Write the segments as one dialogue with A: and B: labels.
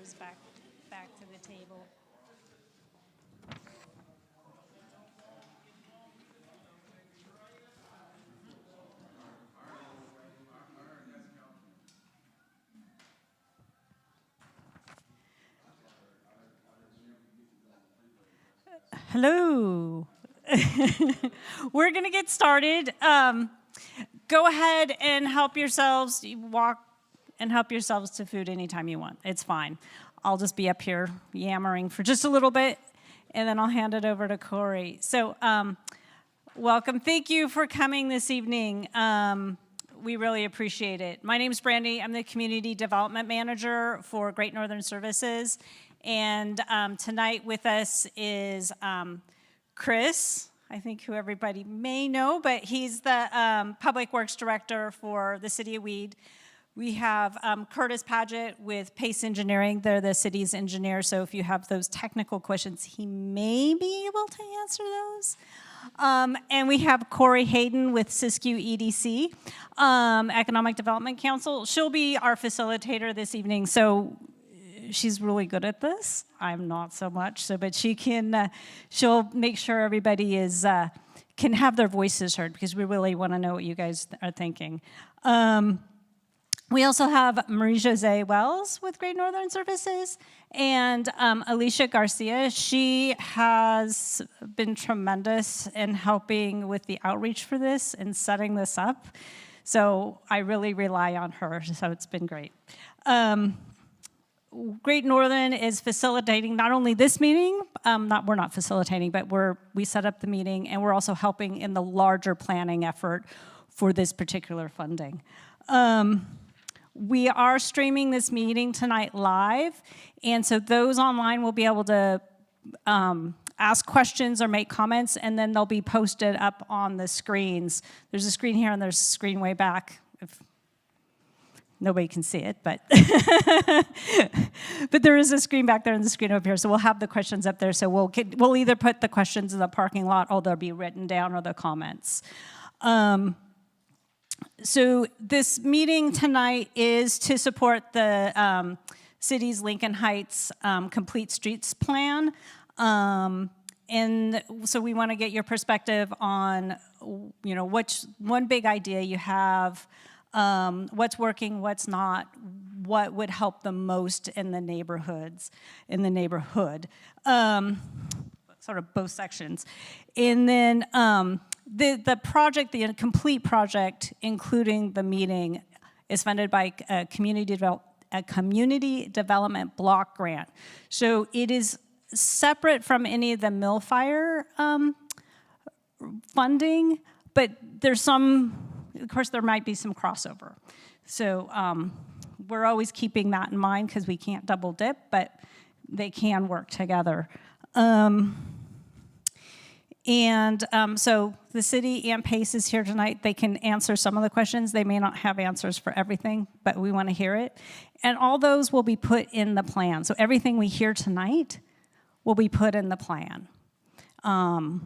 A: those back to the table. Hello. We're going to get started. Go ahead and help yourselves. Walk and help yourselves to food anytime you want. It's fine. I'll just be up here yammering for just a little bit, and then I'll hand it over to Corey. So welcome. Thank you for coming this evening. We really appreciate it. My name is Brandy. I'm the Community Development Manager for Great Northern Services. And tonight with us is Chris, I think who everybody may know, but he's the Public Works Director for the City of Weed. We have Curtis Paget with Pace Engineering. They're the city's engineer, so if you have those technical questions, he may be able to answer those. And we have Corey Hayden with Siskiyou EDC, Economic Development Council. She'll be our facilitator this evening, so she's really good at this. I'm not so much, but she'll make sure everybody can have their voices heard, because we really want to know what you guys are thinking. We also have Marie-Jose Wells with Great Northern Services and Alicia Garcia. She has been tremendous in helping with the outreach for this and setting this up. So I really rely on her, so it's been great. Great Northern is facilitating not only this meeting, we're not facilitating, but we set up the meeting, and we're also helping in the larger planning effort for this particular funding. We are streaming this meeting tonight live, and so those online will be able to ask questions or make comments, and then they'll be posted up on the screens. There's a screen here, and there's a screen way back. Nobody can see it, but but there is a screen back there and the screen over here, so we'll have the questions up there. So we'll either put the questions in the parking lot, or they'll be written down, or the comments. So this meeting tonight is to support the city's Lincoln Heights Complete Streets Plan. And so we want to get your perspective on, what's one big idea you have, what's working, what's not, what would help the most in the neighborhood, sort of both sections. And then the project, the complete project, including the meeting, is funded by a community development block grant. So it is separate from any of the mill fire funding, but there's some. Of course, there might be some crossover. So we're always keeping that in mind, because we can't double dip, but they can work together. So the city and PACE is here tonight. They can answer some of the questions. They may not have answers for everything, but we want to hear it. And all those will be put in the plan. So everything we hear tonight will be put in the plan. And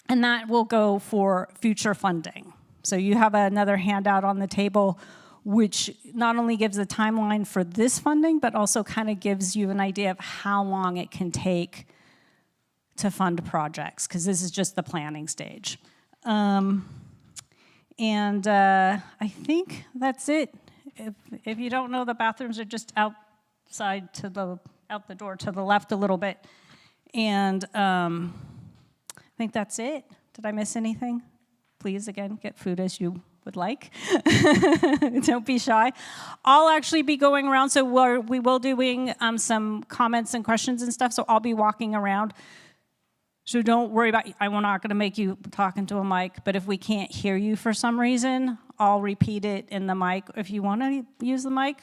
A: that will go for future funding. So you have another handout on the table, which not only gives a timeline for this funding, but also kind of gives you an idea of how long it can take to fund projects, because this is just the planning stage. I think that's it. If you don't know, the bathrooms are just outside out the door to the left a little bit. And I think that's it. Did I miss anything? Please, again, get food as you would like. Don't be shy. I'll actually be going around, so we will doing some comments and questions and stuff, so I'll be walking around. So don't worry about, I'm not going to make you talk into a mic, but if we can't hear you for some reason, I'll repeat it in the mic. If you want to use the mic,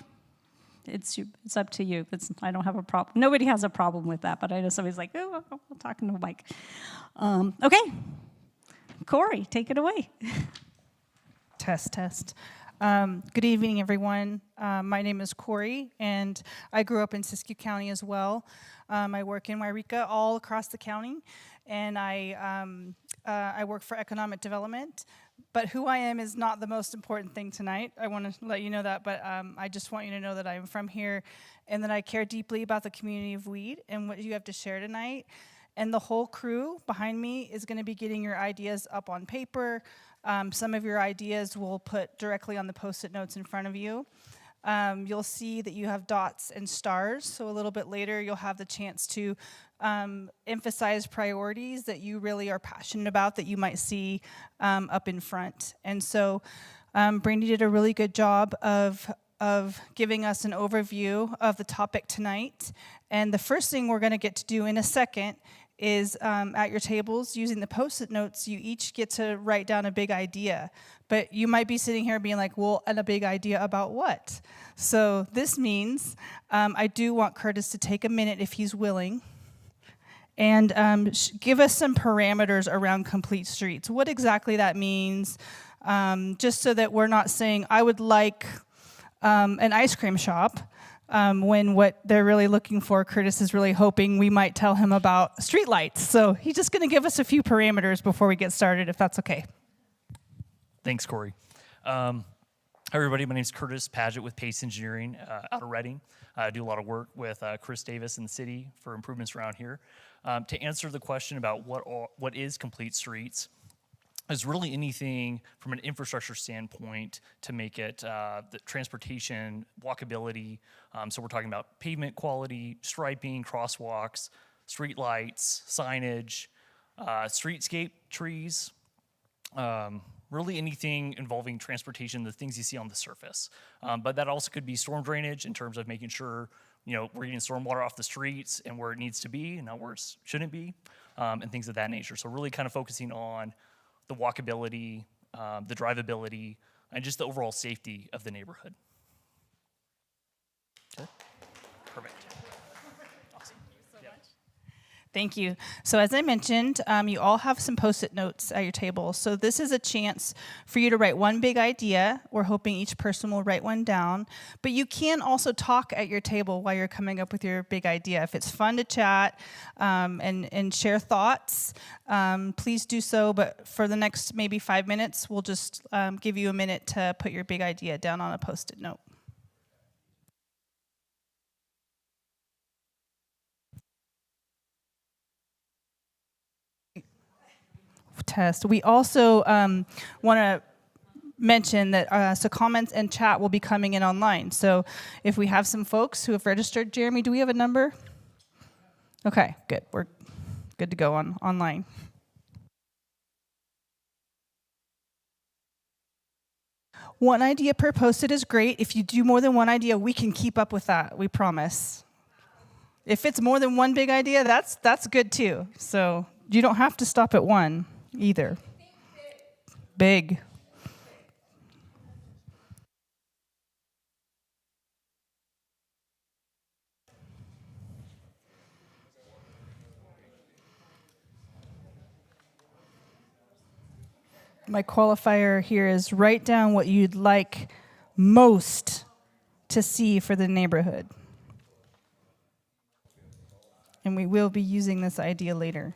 A: it's up to you. I don't have a problem. Nobody has a problem with that, but I know somebody's like, oh, I'll talk into a mic. Okay. Corey, take it away.
B: Test. Good evening, everyone. My name is Corey, and I grew up in Siskiyou County as well. I work in Wairika all across the county, and I work for economic development. But who I am is not the most important thing tonight. I want to let you know that, but I just want you to know that I'm from here, and that I care deeply about the community of Weed and what you have to share tonight. And the whole crew behind me is going to be getting your ideas up on paper. Some of your ideas we'll put directly on the Post-it notes in front of you. You'll see that you have dots and stars, so a little bit later you'll have the chance to emphasize priorities that you really are passionate about that you might see up in front. And so Brandy did a really good job of giving us an overview of the topic tonight. And the first thing we're going to get to do in a second is at your tables, using the Post-it notes, you each get to write down a big idea. But you might be sitting here being like, well, and a big idea about what? So this means I do want Curtis to take a minute if he's willing and give us some parameters around complete streets. What exactly that means, just so that we're not saying, I would like an ice cream shop, when what they're really looking for, Curtis is really hoping we might tell him about streetlights. So he's just going to give us a few parameters before we get started, if that's okay.
C: Thanks, Corey. Hi, everybody. My name is Curtis Paget with Pace Engineering out of Reading. I do a lot of work with Chris Davis in the city for improvements around here. To answer the question about what is complete streets, is really anything from an infrastructure standpoint to make it the transportation, walkability. So we're talking about pavement quality, striping, crosswalks, street lights, signage, streetscape trees, really anything involving transportation, the things you see on the surface. But that also could be storm drainage in terms of making sure we're getting stormwater off the streets and where it needs to be, and not where it shouldn't be, and things of that nature. So really kind of focusing on the walkability, the drivability, and just the overall safety of the neighborhood. Okay. Perfect. Awesome.
B: Thank you. So as I mentioned, you all have some Post-it notes at your table. So this is a chance for you to write one big idea. We're hoping each person will write one down. But you can also talk at your table while you're coming up with your big idea. If it's fun to chat and share thoughts, please do so. But for the next maybe 5 minutes, we'll just give you a minute to put your big idea down on a Post-it note. Test. We also want to mention that so comments and chat will be coming in online. So if we have some folks who have registered, Jeremy, do we have a number? Okay, good. We're good to go online. One idea per Post-it is great. If you do more than one idea, we can keep up with that, we promise. If it's more than one big idea, that's good too. So you don't have to stop at one either. Big. My qualifier here is write down what you'd like most to see for the neighborhood. And we will be using this idea later.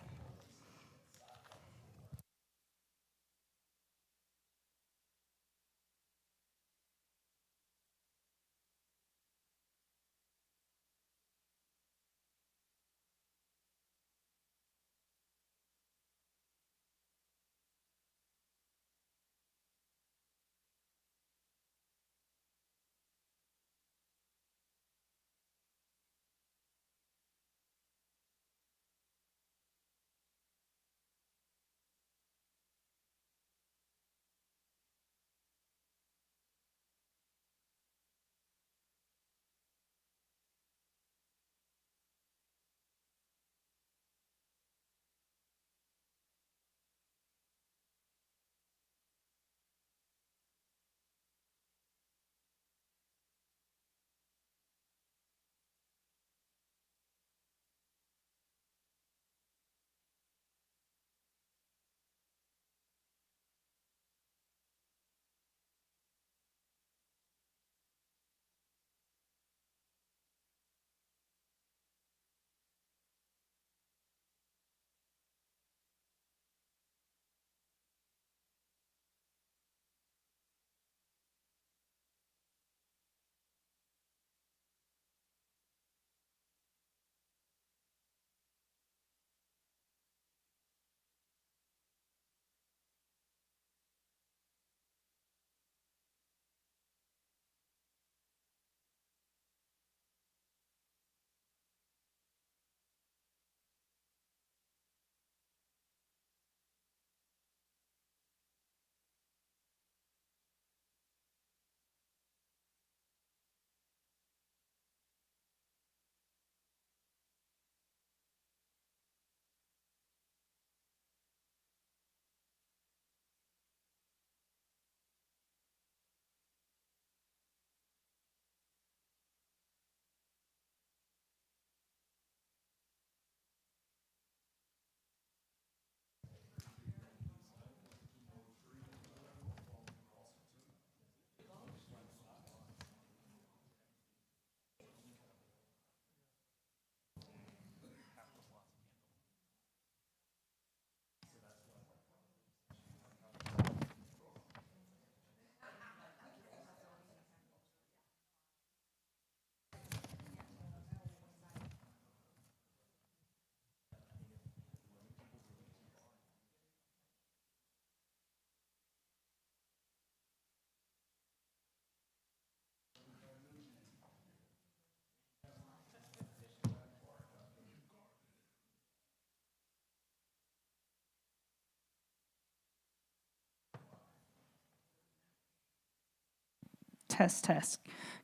B: Test, test.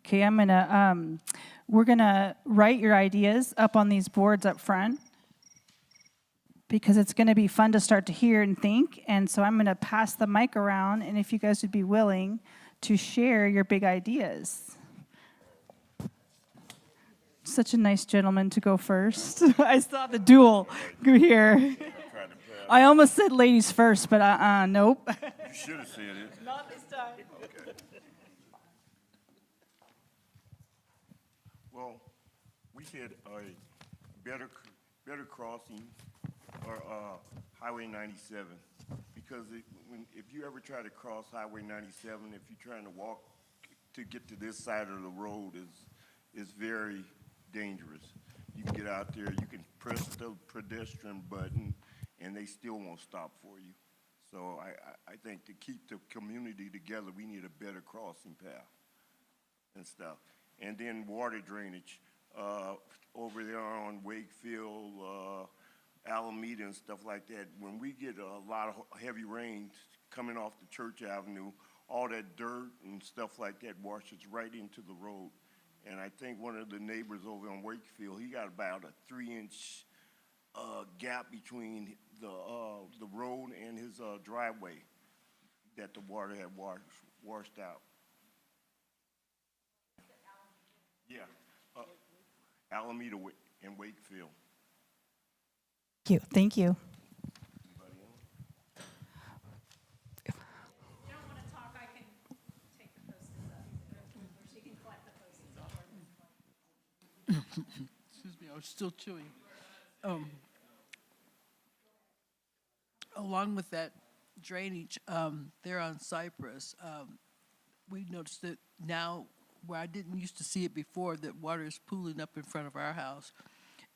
B: Okay, we're gonna write your ideas up on these boards up front because it's gonna be fun to start to hear and think. And so I'm gonna pass the mic around, and if you guys would be willing to share your big ideas. Such a nice gentleman to go first. I saw the duel here. I almost said ladies first, but nope.
D: You should have said it.
B: Not this time.
D: Okay. Well, we said better crossing or Highway 97 because if you ever try to cross Highway 97, if you're trying to walk to get to this side of the road is very dangerous. You can get out there, you can press the pedestrian button, and they still won't stop for you. So I think to keep the community together, we need a better crossing path and stuff. And then water drainage over there on Wakefield, Alameda and stuff like that. When we get a lot of heavy rain coming off the Church Avenue, all that dirt and stuff like that washes right into the road. And I think one of the neighbors over on Wakefield, he got about a 3-inch gap between the road and his driveway that the water had washed out. Yeah, Alameda and Wakefield.
B: Thank you.
D: Anybody else?
A: If you don't want to talk, I can take the Post-its up, or she can collect the Post-its off.
E: Excuse me, I was still chewing. Along with that drainage there on Cypress, we noticed that now, where I didn't used to see it before, that water is pooling up in front of our house,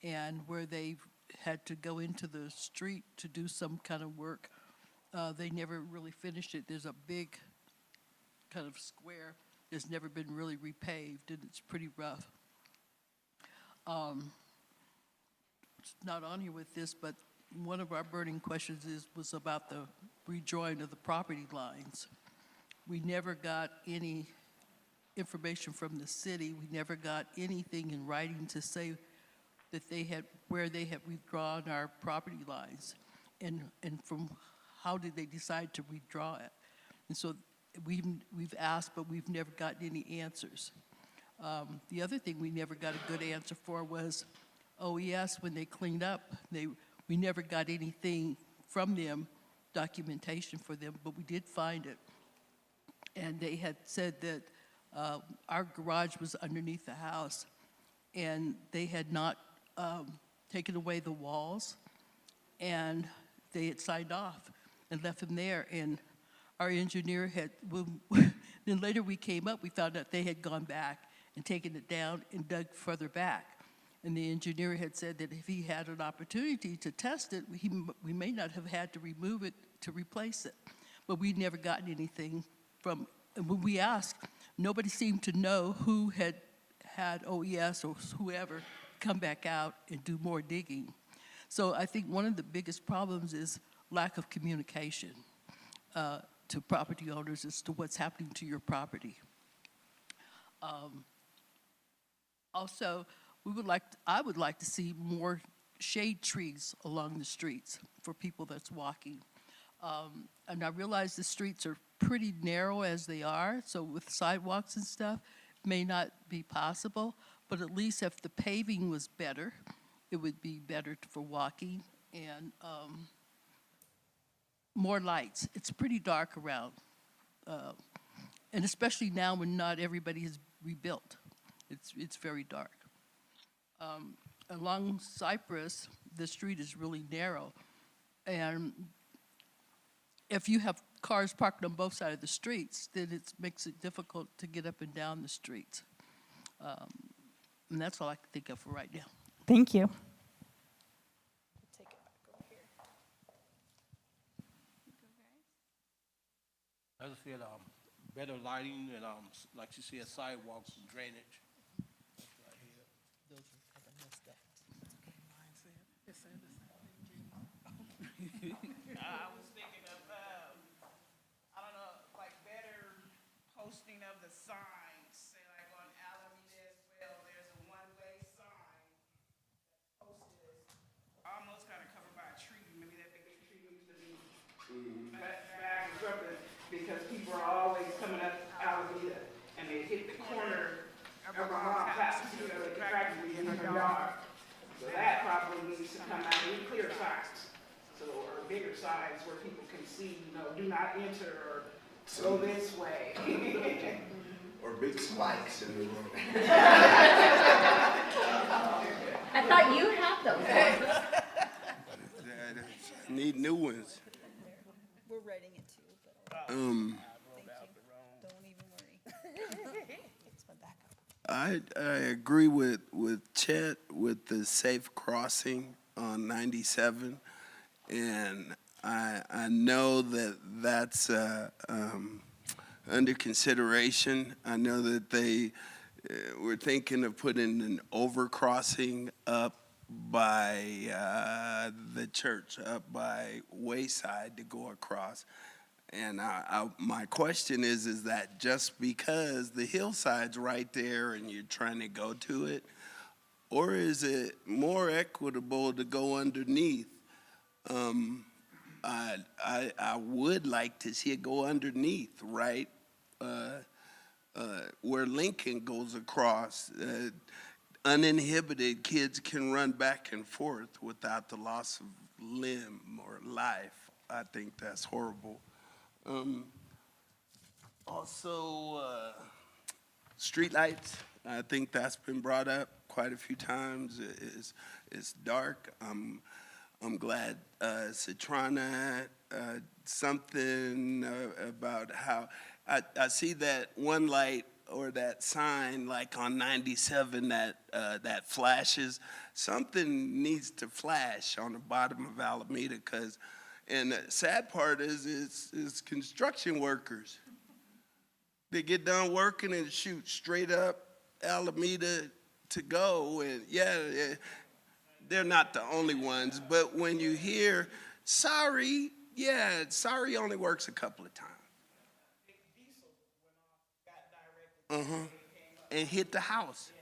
E: and where they've had to go into the street to do some kind of work, they never really finished it. There's a big kind of square that's never been really repaved, and it's pretty rough. It's not on here with this, but one of our burning questions was about the redrawing of the property lines. We never got any information from the city. We never got anything in writing to say that where they had withdrawn our property lines, and from how did they decide to redraw it. And so we've asked, but we've never gotten any answers. The other thing we never got a good answer for was OES. When they cleaned up, we never got anything from them, documentation for them, but we did find it. And they had said that our garage was underneath the house, and they had not taken away the walls, and they had signed off and left them there. And our engineer then later we came up, we found out they had gone back and taken it down and dug further back. And the engineer had said that if he had an opportunity to test it, we may not have had to remove it to replace it. But we'd never gotten anything from, and when we asked, nobody seemed to know who had OES or whoever come back out and do more digging. So I think one of the biggest problems is lack of communication to property owners as to what's happening to your property. Also, I would like to see more shade trees along the streets for people that's walking. And I realize the streets are pretty narrow as they are, so with sidewalks and stuff, may not be possible, but at least if the paving was better, it would be better for walking. And more lights. It's pretty dark around. And especially now when not everybody is rebuilt. It's very dark. Along Cypress, the street is really narrow. And if you have cars parked on both sides of the streets, then it makes it difficult to get up and down the streets. And that's all I can think of for right now.
B: Thank you.
F: As I said, better lighting and, like you said, sidewalks and drainage.
G: I was thinking of, I don't know, like better posting of the sign because people are always coming up Alameda, and they hit the corner of a mom's house, you know, they could practically be in her yard. So that probably needs to come out, and clear signs, so, or bigger signs where people can see, you know, do not enter, or go this way.
H: Or big spikes in the room.
I: I thought you had those.
H: Need new ones.
B: We're writing it too. Thank you. Don't even worry.
H: I agree with Chet with the safe crossing on 97, and I know that that's under consideration. I know that they were thinking of putting an overcrossing up by the church, up by Wayside to go across. And my question is that just because the hillside's right there and you're trying to go to it, or is it more equitable to go underneath? I would like to see it go underneath, right? Where Lincoln goes across, uninhibited kids can run back and forth without the loss of limb or life. I think that's horrible. Also, streetlights. I think that's been brought up quite a few times. It's dark. I'm glad Citrana something about how I see that one light or that sign like on 97 that flashes. Something needs to flash on the bottom of Alameda, because, and the sad part is construction workers. They get done working and shoot straight up Alameda to go, and yeah, they're not the only ones, but when you hear sorry, yeah, sorry only works a couple of times. And hit the house.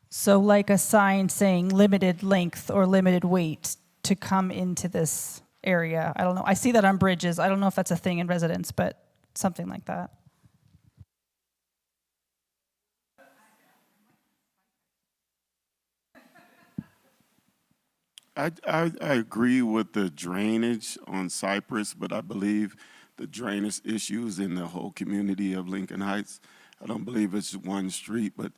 B: So like a sign saying limited length or limited weight to come into this area. I don't know. I see that on bridges. I don't know if that's a thing in residence, but something like that.
J: I agree with the drainage on Cypress, but I believe the drainage issues in the whole community of Lincoln Heights. I don't believe it's one street, but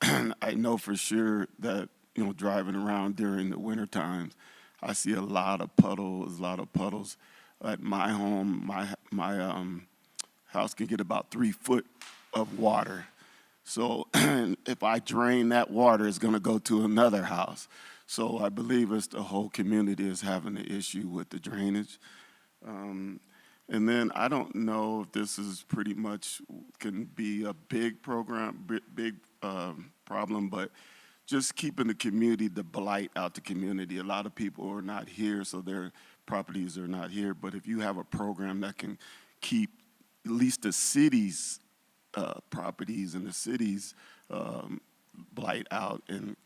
J: I know for sure that, you know, driving around during the winter times, I see a lot of puddles. At my home, my house can get about 3 foot of water. So if I drain that water, it's gonna go to another house. So I believe it's the whole community is having an issue with the drainage. And then I don't know if this is pretty much can be a big problem, but just keeping the community, the blight out the community. A lot of people are not here, so their properties are not here. But if you have a program that can keep at least the city's properties and the city's blight out and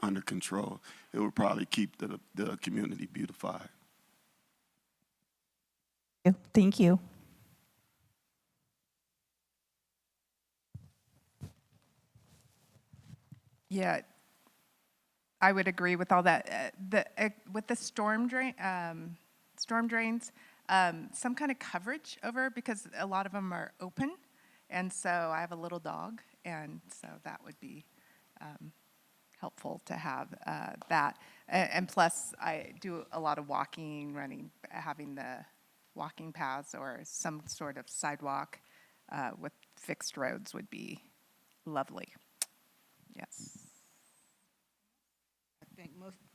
J: under control, it would probably keep the community beautified.
B: Thank you.
K: Yeah, I would agree with all that. With the storm drains, some kind of coverage over, because a lot of them are open, and so I have a little dog, and so that would be helpful to have that. And plus, I do a lot of walking, running, having the walking paths or some sort of sidewalk with fixed roads would be lovely. Yes.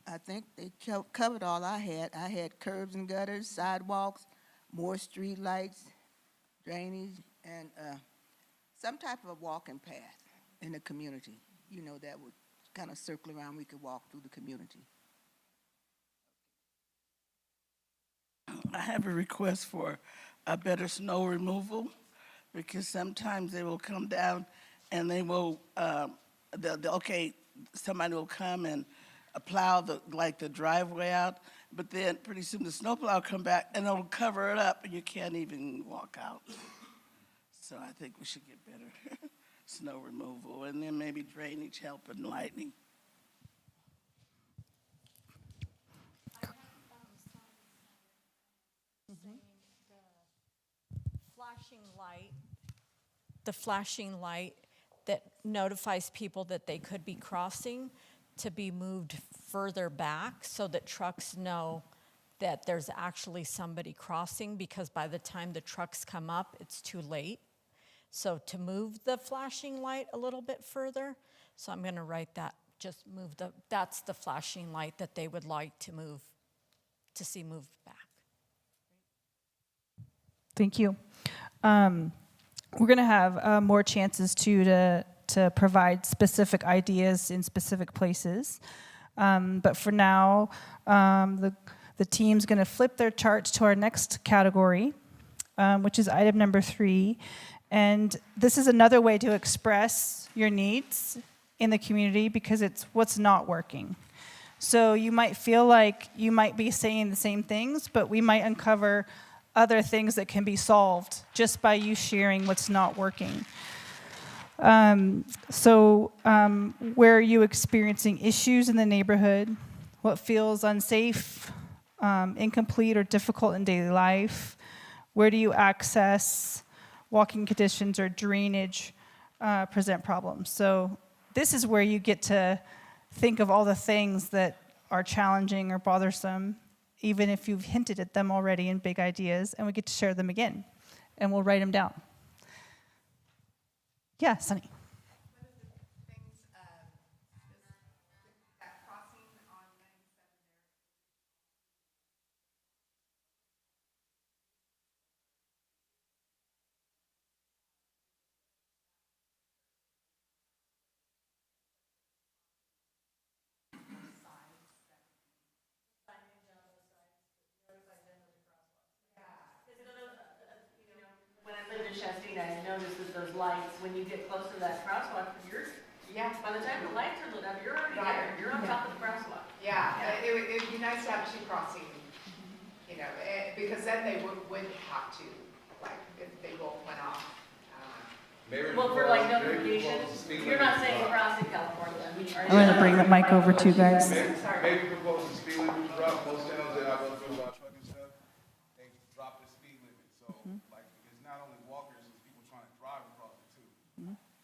L: I think they covered all I had. I had curbs and gutters, sidewalks, more street lights, drainage, and some type of a walking path in the community, you know, that would kind of circle around. We could walk through the community.
G: I have a request for a better snow removal,
M: because sometimes they will come down and they will, okay, somebody will come and plow the driveway out, but then pretty soon the snowplow will come back and it'll cover it up and you can't even walk out. So I think we should get better snow removal, and then maybe drainage help and lighting.
N: The flashing light that notifies people that they could be crossing to be moved further back so that trucks know that there's actually somebody crossing, because by the time the trucks come up, it's too late. So to move the flashing light a little bit further, so I'm gonna write that, just move that's the flashing light that they would like to move, to see moved back.
B: Thank you. We're going to have more chances to provide specific ideas in specific places. But for now, the team's going to flip their charts to our next category, which is item number 3. And this is another way to express your needs in the community, because it's what's not working. So you might feel like you might be saying the same things, but we might uncover other things that can be solved just by you sharing what's not working. Where are you experiencing issues in the neighborhood? What feels unsafe, incomplete, or difficult in daily life? Where do you access walking conditions or drainage present problems? So this is where you get to think of all the things that are challenging or bothersome, even if you've hinted at them already in big ideas, and we get to share them again, and we'll write them down. Yeah, Sunny.
K: One of the things, that crossing on 97 there.
I: When I lived in Chastain, I noticed that those lights, when you get close to that crosswalk, by the time the lights are lit up, you're already there. You're on top of the crosswalk.
O: Yeah, it'd be nice to have two crossing, because then they would have to, like, if they both went off.
I: Well, for like notifications, you're not saying across in California.
B: I'm going to bring the mic over to you guys.
P: Maybe propose a speed limit drop. Most towns that I go through about truck and stuff, they drop the speed limit. So, like, it's not only walkers, it's people trying to drive across it too.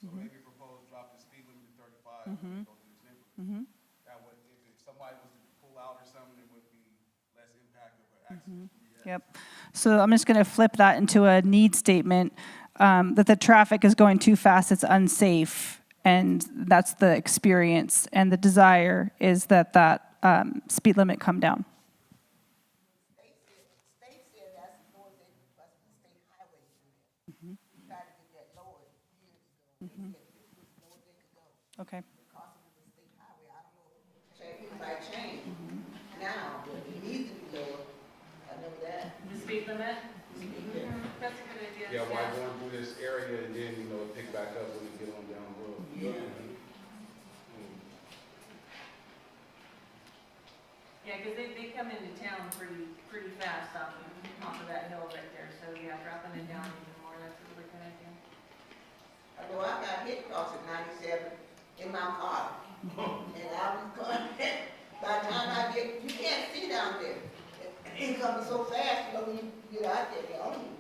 P: So maybe propose drop the speed limit to 35 and go through this neighborhood. That would, if somebody was to pull out or something, it would be less impact of an accident.
B: Yep. So I'm just going to flip that into a need statement, that the traffic is going too fast, it's unsafe, and that's the experience. And the desire is that speed limit come down.
L: State said that's before they bust the state highway through there. Tried to get that lowered years ago. They said this was the lowest they could go.
B: Okay.
L: Because of the state highway, I don't know. It might change now, but it needs to be lower. I know that.
I: The speed limit? That's a good idea.
P: Yeah, why going through this area and then, pick back up when you get on down the road.
I: Yeah, because they come into town pretty fast off of that hill right there. So yeah, dropping it down even more, that's a really good idea.
L: I know I got hit crossing 97 in my car. And I was going, by the time I get, you can't see down there. It's coming so fast, when you get out there, they're on you.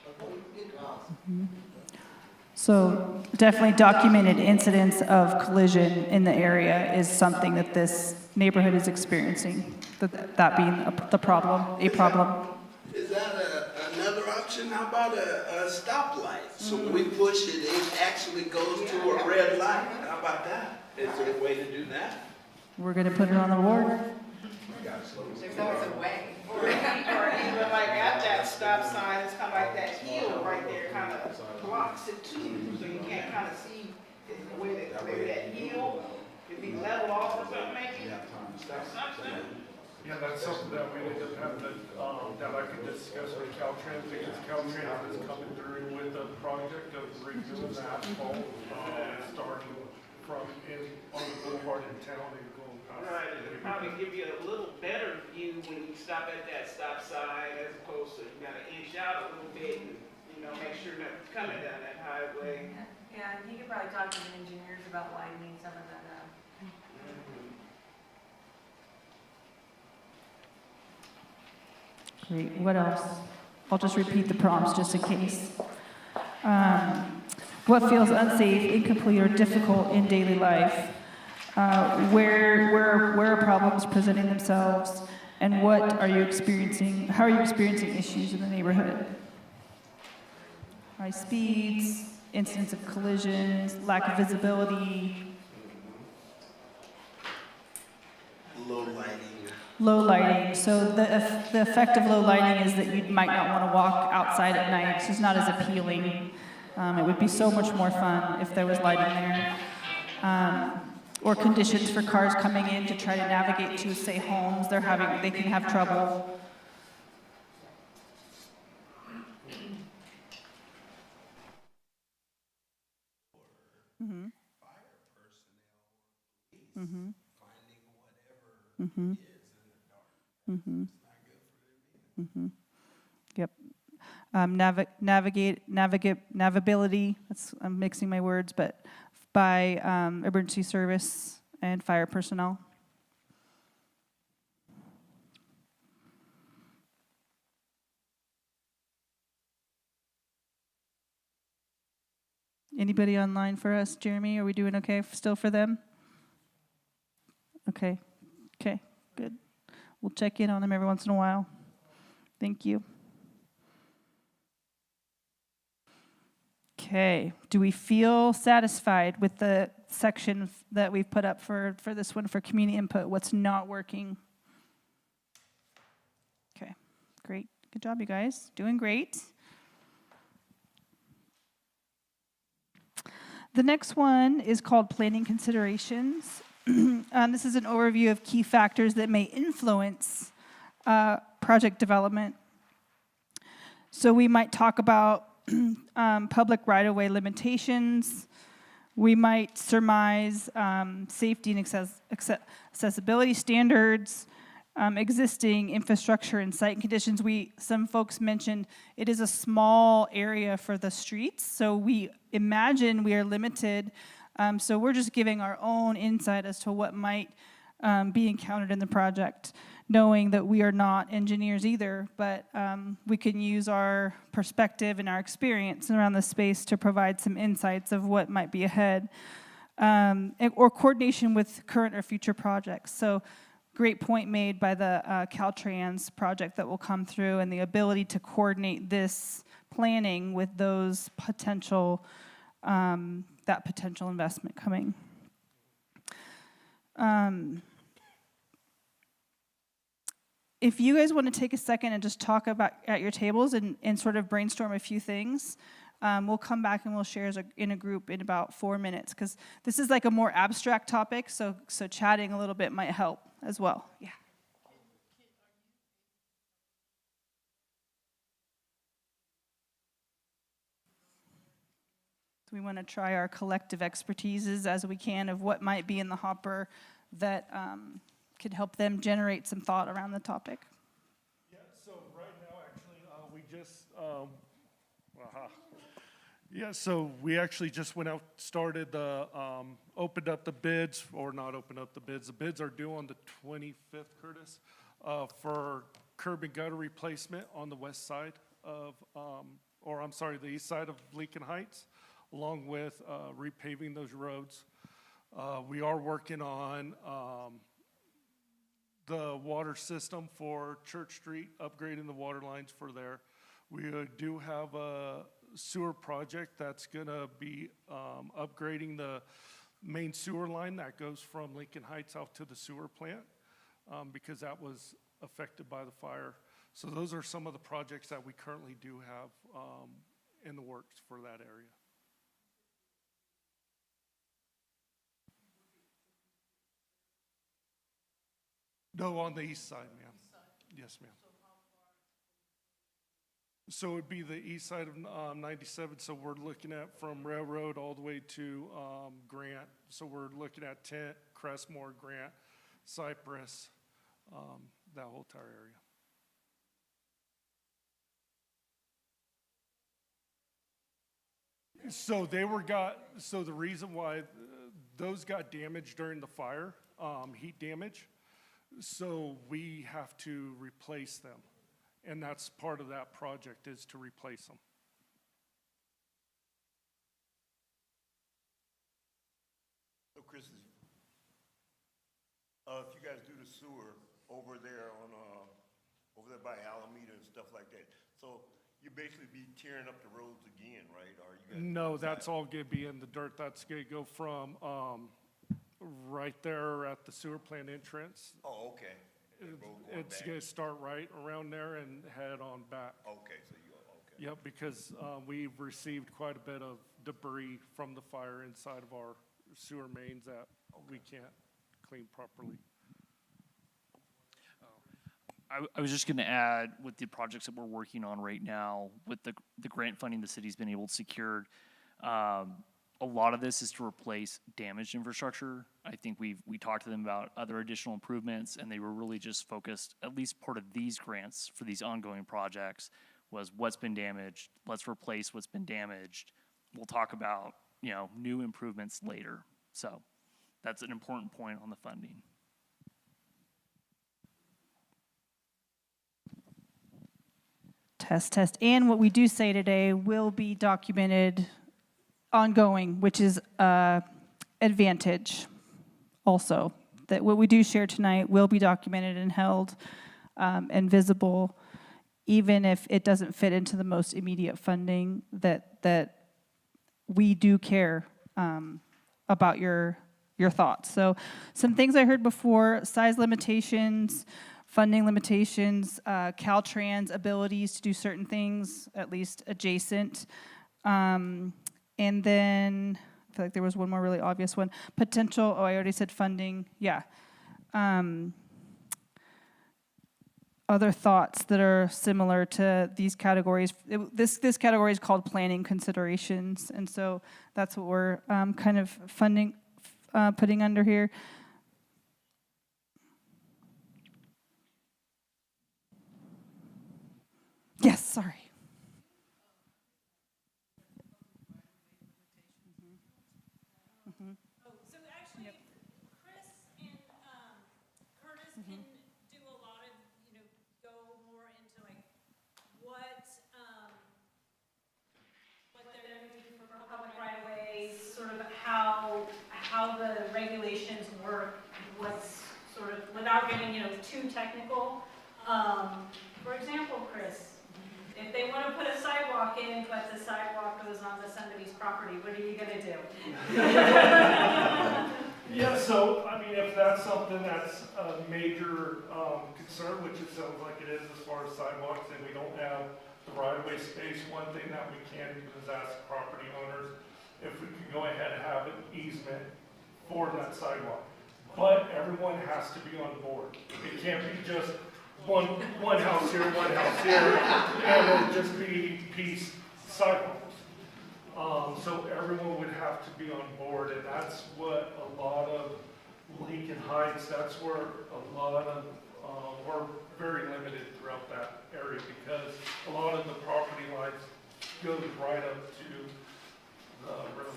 L: Before you get across.
B: So definitely documented incidents of collision in the area is something that this neighborhood is experiencing, that being a problem.
H: Is that another option? How about a stoplight? So when we push it, it actually goes to a red light. How about that? Is there a way to do that?
B: We're going to put it on the board.
O: There's always a way.
G: Or even like at that stop sign, it's kind of like that hill right there kind of blocks it too. So you can't kind of see maybe that hill, it'd be leveled off or something maybe. Or something.
Q: Yeah, that's something that we need to have that I could discuss with Caltrans, because Caltrans is coming through with a project of redoing the asphalt, starting from on the boulevard in town and going past.
G: Right, it'll probably give you a little better view when you stop at that stop sign, as opposed to you gotta inch out a little bit and, make sure nothing's coming down that highway.
I: Yeah, you could probably talk to the engineers about widening some of that up.
B: Great. What else? I'll just repeat the prompts just in case. What feels unsafe, incomplete, or difficult in daily life? Where are problems presenting themselves? And what are you experiencing? How are you experiencing issues in the neighborhood? High speeds, incidents of collisions, lack of visibility.
H: Low lighting.
B: Low lighting. So the effect of low lighting is that you might not want to walk outside at night. It's just not as appealing. It would be so much more fun if there was lighting there. Or conditions for cars coming in to try to navigate to, say, homes. They can have trouble. Mm-hmm. Mm-hmm. Mm-hmm. Mm-hmm. Mm-hmm. Yep. Navigability. I'm mixing my words, but by emergency service and fire personnel. Anybody online for us, Jeremy? Are we doing okay still for them? Okay. Okay, good. We'll check in on them every once in a while. Thank you. Okay. Do we feel satisfied with the section that we've put up for this one for community input? What's not working? Okay, great. Good job, you guys. Doing great. The next one is called planning considerations. This is an overview of key factors that may influence project development. So we might talk about public right-of-way limitations. We might surmise safety and accessibility standards, existing infrastructure and site conditions. Some folks mentioned it is a small area for the streets, so we imagine we are limited. So we're just giving our own insight as to what might be encountered in the project, knowing that we are not engineers either, but we can use our perspective and our experience around the space to provide some insights of what might be ahead, or coordination with current or future projects. So great point made by the Caltrans project that will come through, and the ability to coordinate this planning with those potential that potential investment coming. If you guys want to take a second and just talk about at your tables and sort of brainstorm a few things, we'll come back and we'll share in a group in about 4 minutes, because this is like a more abstract topic, so chatting a little bit might help as well. Yeah. We want to try our collective expertises as we can of what might be in the hopper that could help them generate some thought around the topic.
Q: Yeah, so right now, actually, we actually just went out, started the, opened up the bids, or not opened up the bids. The bids are due on the 25th, Curtis, for curb and gutter replacement on the west side of, the east side of Lincoln Heights, along with repaving those roads. We are working on the water system for Church Street, upgrading the water lines for there. We do have a sewer project that's going to be upgrading the main sewer line that goes from Lincoln Heights out to the sewer plant, because that was affected by the fire. So those are some of the projects that we currently do have in the works for that area. No, on the east side, ma'am. Yes, ma'am. So it'd be the east side of 97, so we're looking at from Railroad all the way to Grant. So we're looking at Tent, Crestmore, Grant, Cypress, that whole entire area. So so the reason why those got damaged during the fire, heat damage, so we have to replace them. And that's part of that project, is to replace them.
D: So Chris, if you guys do the sewer over there on, over there by Alameda and stuff like that, so you basically be tearing up the roads again, right? Or you guys?
Q: No, that's all gonna be in the dirt. That's gonna go from right there at the sewer plant entrance.
D: Oh, okay.
Q: It's gonna start right around there and head on back.
D: Okay, so you, okay.
Q: Yep, because we've received quite a bit of debris from the fire inside of our sewer mains that we can't clean properly.
C: I was just going to add, with the projects that we're working on right now, with the grant funding the city's been able to secure, a lot of this is to replace damaged infrastructure. I think we talked to them about other additional improvements, and they were really just focused, at least part of these grants for these ongoing projects, was what's been damaged. Let's replace what's been damaged. We'll talk about, new improvements later. So that's an important point on the funding.
B: Test, test. And what we do say today will be documented ongoing, which is advantage also. That what we do share tonight will be documented and held and visible, even if it doesn't fit into the most immediate funding, that we do care about your thoughts. So some things I heard before: size limitations, funding limitations, Caltrans abilities to do certain things, at least adjacent. And then I feel like there was one more really obvious one. Potential, I already said funding, yeah. Other thoughts that are similar to these categories. This category is called planning considerations, and so that's what we're kind of putting under here. Yes, sorry.
A: So actually, Chris and Curtis can do a lot of, go more into like what they're going to do for public right-of-ways, sort of how the regulations work, what's sort of, without getting, too technical. For example, Chris, if they want to put a sidewalk in, but the sidewalk goes onto somebody's property, what are you going to do?
Q: Yeah, so, if that's something that's a major concern, which it sounds like it is as far as sidewalks, and we don't have the right-of-way space, one thing that we can do is ask property owners if we could go ahead and have an easement for that sidewalk. But everyone has to be on board. It can't be just one house here, and then just be piece sidewalks. So everyone would have to be on board, and that's what a lot of Lincoln Heights, that's where a lot of, we're very limited throughout that area, because a lot of the property lines goes right up to the road.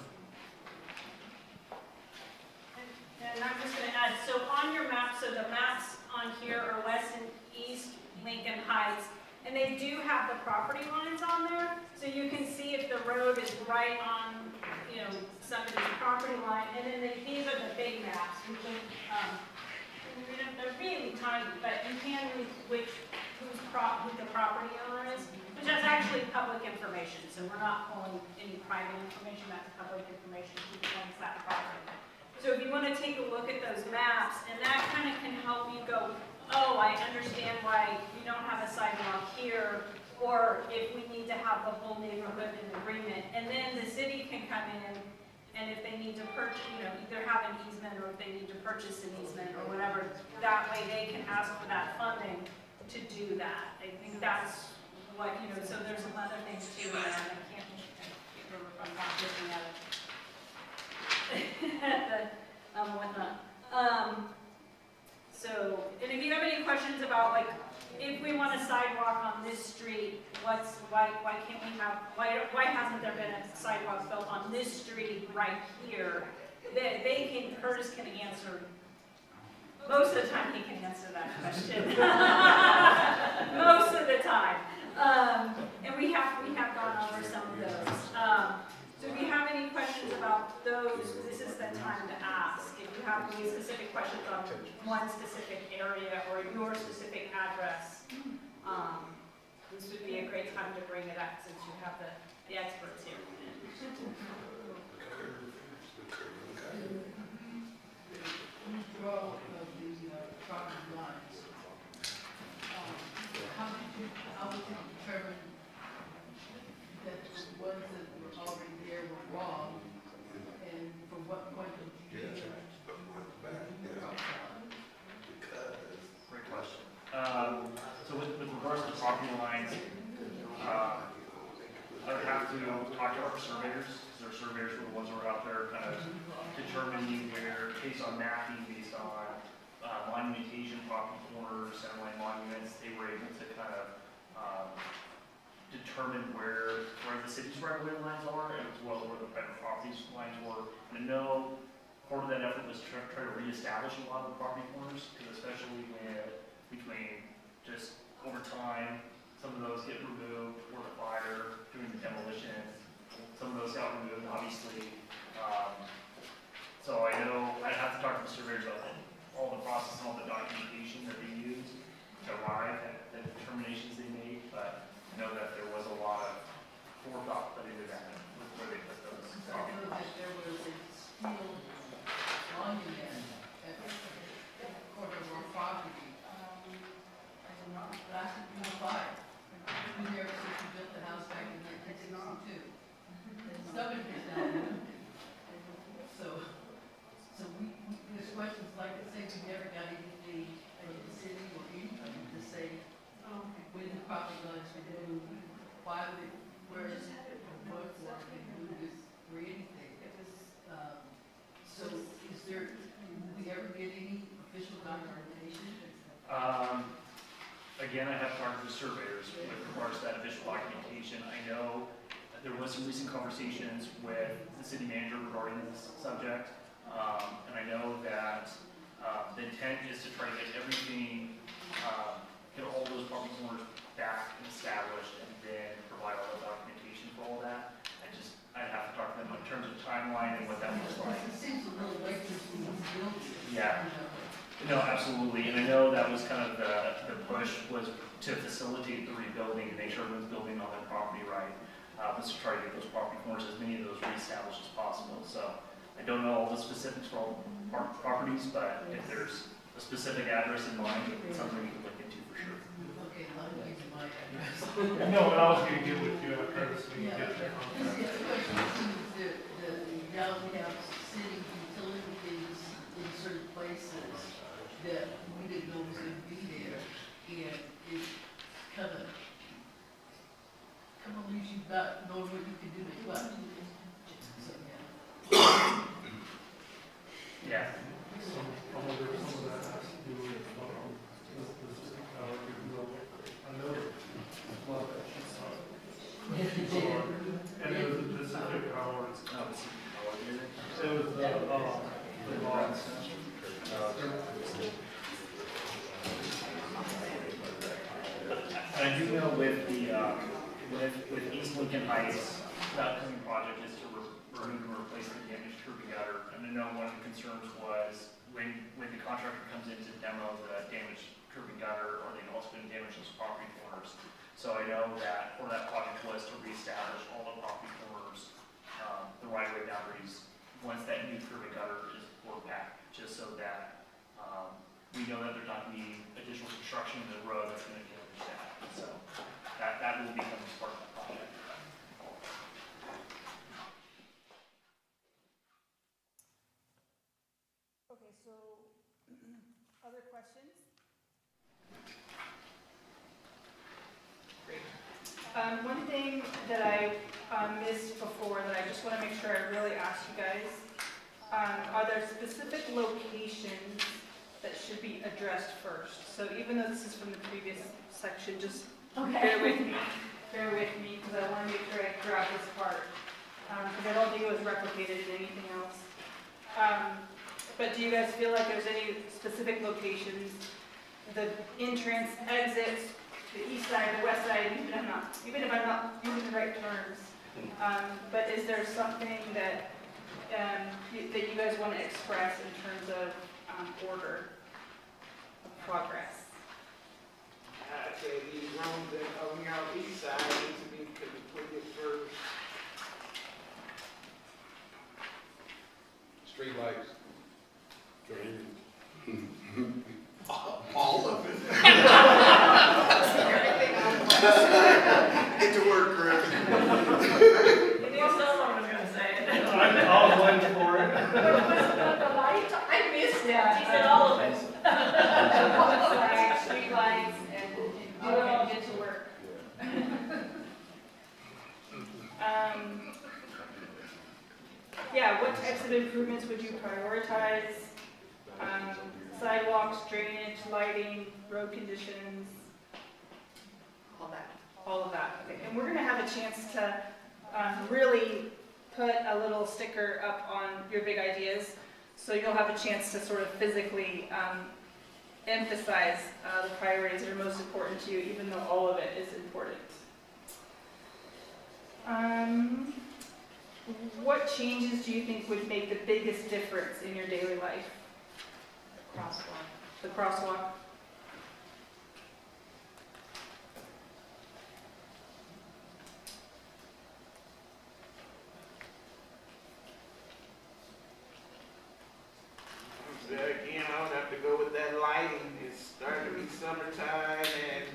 A: And I'm just going to add, so on your map, so the maps on here are west and east Lincoln Heights, and they do have the property lines on there, so you can see if the road is right on, somebody's property line. And then these are the big maps, which are, they're really tiny, but you can read who the property owner is, which is actually public information. So we're not pulling any private information; that's public information. Who owns that property? So if you want to take a look at those maps, and that kind of can help you go, oh, I understand why you don't have a sidewalk here, or if we need to have the whole neighborhood in agreement. And then the city can come in And if they need to purchase, either have an easement or if they need to purchase an easement or whatever, that way they can ask for that funding to do that. I think that's what, so there's some other things too, and I can't remember if I'm not looking at it. Whatnot. So, and if you have any questions about, like, if we want a sidewalk on this street, why can't we have, why hasn't there been a sidewalk built on this street right here? Curtis can answer, most of the time he can answer that question. Most of the time. And we have gone over some of those. So if you have any questions about those, this is the time to ask. If you have any specific questions on one specific area or your specific address, this would be a great time to bring it up since you have the experts here.
E: Draw of the property lines. How would you determine that the ones that were already there were wrong, and from what point of view?
C: Great question. So with regards to property lines, I would have to talk to our surveyors, because our surveyors were the ones who were out there kind of determining where, based on mapping, based on monumentation, property corners, centerline monuments, they were able to kind of determine where the city's right-of-way lines are, and as well as where the private property lines were. And I know part of that effort was to try to reestablish a lot of the property corners, because especially when between just over time, some of those get removed for the fire, during the demolition, some of those got removed, obviously. So I know I'd have to talk to the surveyors about all the process and all the documentation that they used to arrive at the determinations they made, but I know that there was a lot of forethought put into that with where they put those.
E: I know that there was a steel monument at the corner of our property. Lasted through the fire. It's been there since we built the house back in 1962. And stubborn is down there. So there's questions like that say we never got anything in the city or anybody to say when the property lines were moved, why would, where is it, or what for, they moved this, or anything. So is there, did we ever get any official documentation?
C: Again, I have talked to the surveyors with regards to that official documentation. I know that there was some recent conversations with the city manager regarding this subject. And I know that the intent is to try to get everything, get all those property corners back and established, and then provide all the documentation for all that. I'd have to talk to them in terms of timeline and what that looks like.
E: It seems a little late since we built it.
C: Yeah. No, absolutely, and I know that was kind of the push was to facilitate the rebuilding and make sure everyone's building on their property right. Was to try to get those property corners, as many of those reestablished as possible. So I don't know all the specifics for all properties, but if there's a specific address in mind, it's something we can look into for sure.
E: Okay, I'm using my address.
Q: No, but I was gonna get with you after we get there.
E: The downtown city utility things in certain places that we didn't know was gonna be there, and it kind of leaves you not knowing what you can do as well. So, yeah.
C: Yeah.
Q: And it was the Pacific Power. It was the bonds.
C: I do know with the with East Lincoln Heights, the upcoming project is to remove and replace the damaged curb and gutter. And I know one of the concerns was when the contractor comes in to demo the damaged curb and gutter, are they also going to damage those property corners? So I know that part of that project was to reestablish all the property corners, the right-of-way boundaries, once that new curb and gutter is poured back, just so that we know that there's not going to be additional construction in the road that's going to damage that. So that will become part of the project.
B: One thing that I missed before that I just want to make sure I really ask you guys, are there specific locations that should be addressed first? So even though this is from the previous section, just bear with me, because I want to make sure I grab this part, because I don't think it was replicated in anything else. But do you guys feel like there's any specific locations, the entrance, exits, the east side, the west side, even if I'm not using the right terms, but is there something that that you guys want to express in terms of order of progress?
G: I'd say these rooms that are on the east side need to be completed first.
P: Street lights.
H: All of it.
G: Everything on one side.
H: Get to work, Chris.
I: You knew someone was gonna say it.
Q: I'll blame for it.
I: The light, I missed it. She said all of it.
B: Sorry, street lights and do it all, get to work. Yeah, what types of improvements would you prioritize? Sidewalks, drainage, lighting, road conditions?
I: All that.
B: All of that, okay. And we're gonna have a chance to really put a little sticker up on your big ideas. So you'll have a chance to sort of physically emphasize the priorities that are most important to you, even though all of it is important. What changes do you think would make the biggest difference in your daily life?
I: Crosswalk.
B: The crosswalk?
G: Again, I would have to go with that lighting. It's starting to be summertime and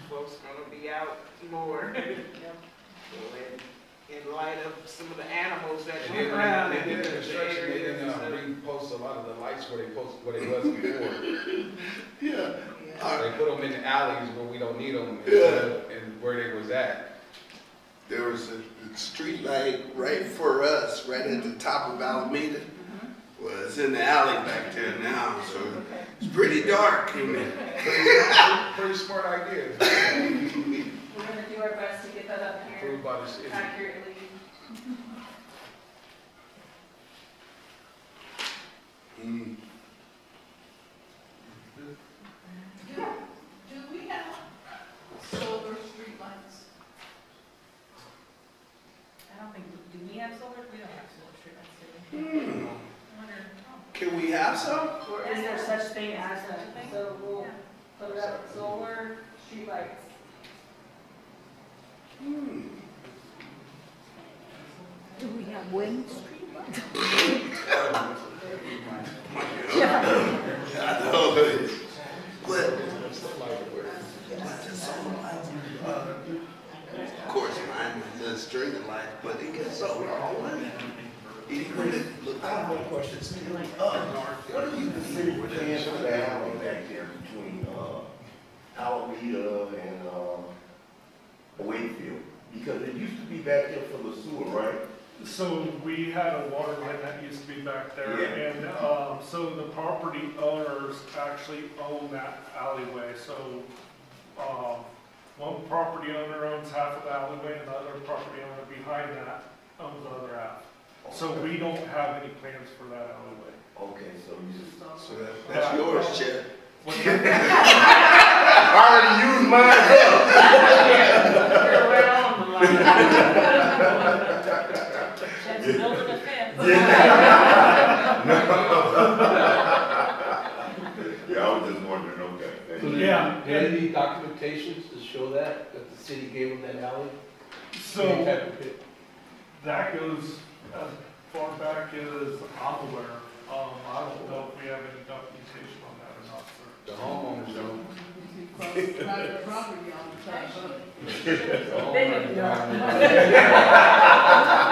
G: folks gonna be out more. So in light of some of the animals that
P: And
G: were
P: then
G: around
P: when
G: in
P: they did the
G: the
P: construction, they
G: areas.
P: didn't repost a lot of the lights where they was before.
H: Yeah.
P: They put them in the alleys where we don't need them, and where they was at.
H: There was a street light right for us, right at the top of Alameda. Well, it's in the alley back there now, so it's pretty dark in there.
P: Pretty smart idea.
B: We're gonna do our best to get that up here
P: Approved by the city.
B: accurately.
H: Mm.
E: Do we have solar streetlights?
I: I don't think, do we have solar? We don't have solar streetlights, do we?
H: Hmm.
I: I wonder,
H: Can we have some?
B: Or is there such thing as that? So we'll put it up, solar streetlights.
H: Hmm.
L: Do we have wind streetlights?
H: Yeah. I know. But, of course, mine is a string of light, but it gets solar all winter.
R: I have one question. What do you consider the plans for the alley back there between Alameda and Wakefield? Because it used to be back there for the sewer, right?
Q: So we had a water line that used to be back there,
R: Yeah.
Q: and so the property owners actually own that alleyway. So one property owner owns half of the alleyway, and the other property owner behind that owns the other half. So we don't have any plans for that alleyway.
R: Okay, so you just.
H: So that's yours, Chair.
R: I already used mine up.
I: You're right on the line. That's building a fence.
R: Yeah, I was just wondering, okay.
F: So do they need documentations to show that the city gave them that alley?
Q: So that goes as far back as I'm aware. I don't know if we have any documentation on that or not, sir.
P: The homeowners don't.
E: Private property all the time, huh?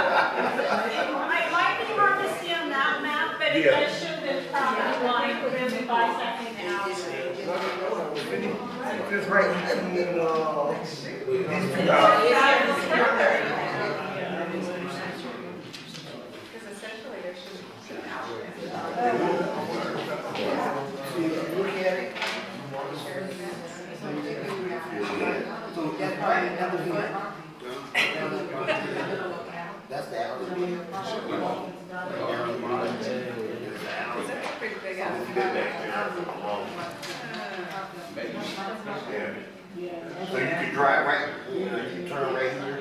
A: I might be hard to see on that map, but it does show the property line within the bisecting the alley.
R: It's right between,
A: Yeah,
R: That's the alley. So you can drive right, you can turn right here.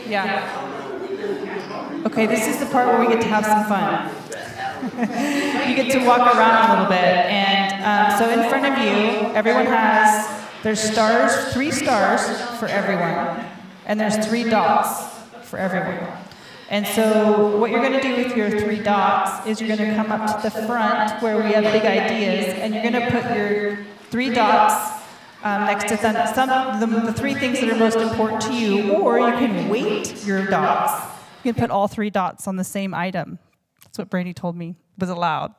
B: Yeah. Okay, this is the part where we get to have some fun. You get to walk around a little bit. And so in front of you, everyone has, there's stars, 3 stars for everyone. And there's 3 dots for everyone. And so what you're going to do with your 3 dots is you're going to come up to the front where we have big ideas, and you're going to put your 3 dots next to the 3 things that are most important to you, or you can weight your dots. You can put all 3 dots on the same item. That's what Brady told me was allowed.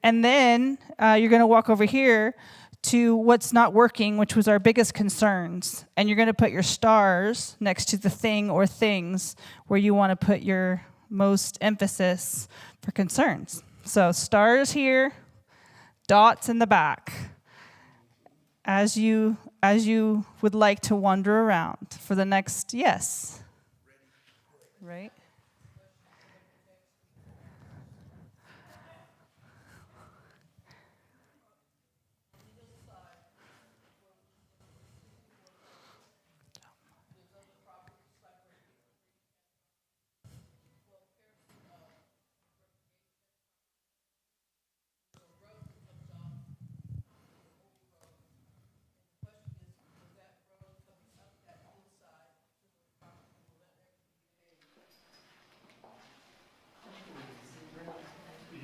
B: And then you're going to walk over here to what's not working, which was our biggest concerns. And you're going to put your stars next to the thing or things where you want to put your most emphasis for concerns. So stars here, dots in the back. As you would like to wander around for the next, yes. Right?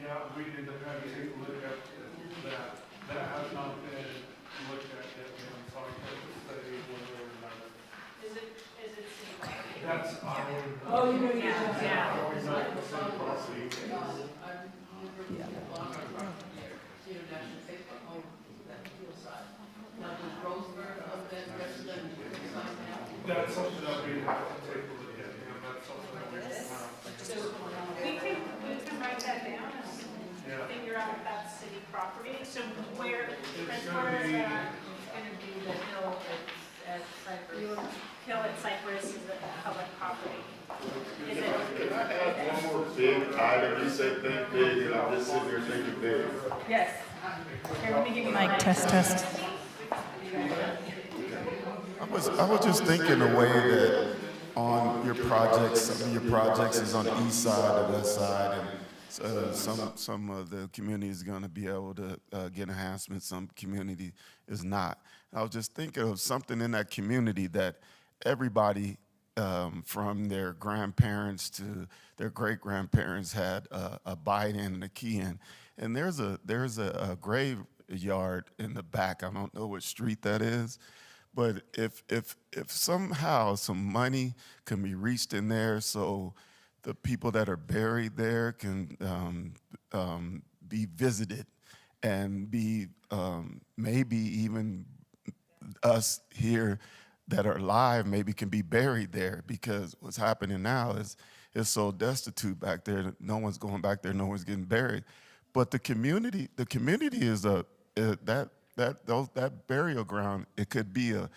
Q: Yeah, we need to kind of take a look at that. That has not been looked at yet, I'm sorry, to say one way or another.
A: Is it city property?
Q: That's our.
A: Oh, you're gonna get that.
Q: Yeah. Our 9% property. That's something that we have to take a look at, and that's something that we have.
A: We can write that down and figure out if that's city property. So where is that? It's gonna be the hill at Cypress. Hill at Cypress is a public property. Is it?
J: Can I add one more big item? You said think big, and I'm just sitting here thinking big.
A: Yes. Here, let me give you
B: Mic test.
J: I was just thinking the way that on your projects, some of your projects is on the east side or west side, and some of the community is going to be able to get enhancements, some community is not. I was just thinking of something in that community that everybody from their grandparents to their great-grandparents had a bite in and a key in. And there's a graveyard in the back. I don't know what street that is. But if somehow some money can be reached in there so the people that are buried there can be visited and be maybe even us here that are alive maybe can be buried there, because what's happening now is is so destitute back there that no one's going back there, no one's getting buried. But the community is that burial ground. It could be a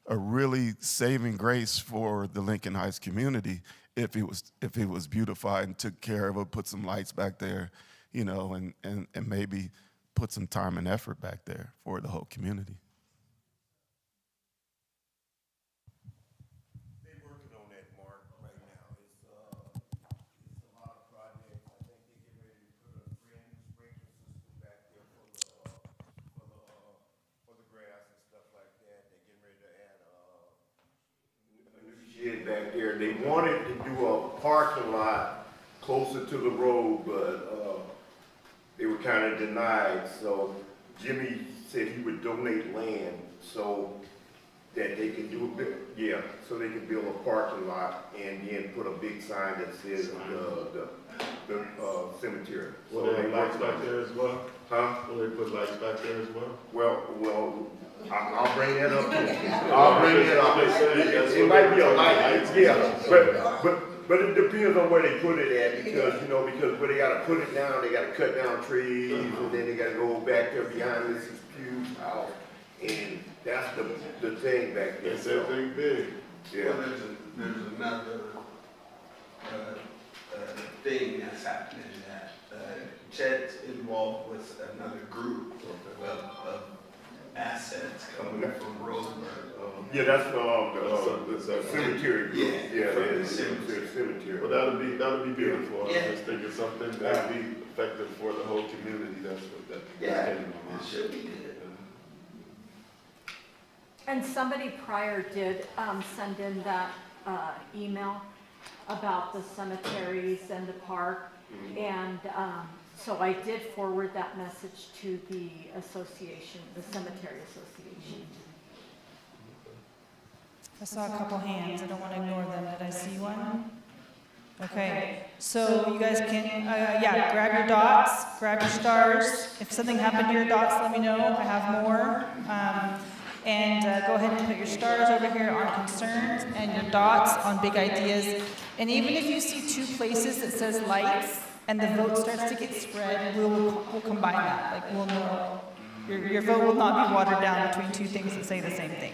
J: really saving grace for the Lincoln Heights community if it was beautified and took care of it, put some lights back there, you know, and maybe put some time and effort back there for the whole community.
R: They're working on that, Mark, right now. It's a lot of projects. I think they're getting ready to put a brand new sprinkler system back there for the grass and stuff like that. They're getting ready to add a new shed back there. They wanted to do a parking lot closer to the road, but they were kind of denied. So Jimmy said he would donate land so that they can do so they can build a parking lot and then put a big sign that says the cemetery.
J: Will they have lights back there as well?
R: Huh?
J: Will they put lights back there as well?
R: Well, I'll bring that up too. I'll bring that up. It might be a light, but it depends on where they put it at, because, you know, because where they gotta put it down, they gotta cut down trees, and then they gotta go back there behind Mrs. Pugh's house, and that's the thing back there.
J: It's that thing big.
R: Yeah.
H: Well, there's another thing that's happening that Chet's involved with another group of assets coming from Roseburg.
R: Yeah, that's the cemetery group. Yeah, the cemetery.
J: Well, that'll be beautiful.
R: Yeah.
J: I was just thinking something that'll be effective for the whole community. That's what that.
H: Yeah, it should be good.
N: And somebody prior did send in that email about the cemeteries and the park. And so I did forward that message to the association, the Cemetery Association.
B: I saw a couple hands. I don't want to ignore them. Did I see one? Okay. So you guys can, grab your dots, grab your stars. If something happened to your dots, let me know. I have more. And go ahead and put your stars over here on concerns and your dots on big ideas. And even if you see two places that says lights and the vote starts to get spread, we'll combine that. Like, we'll know. Your vote will not be watered down between two things that say the same thing.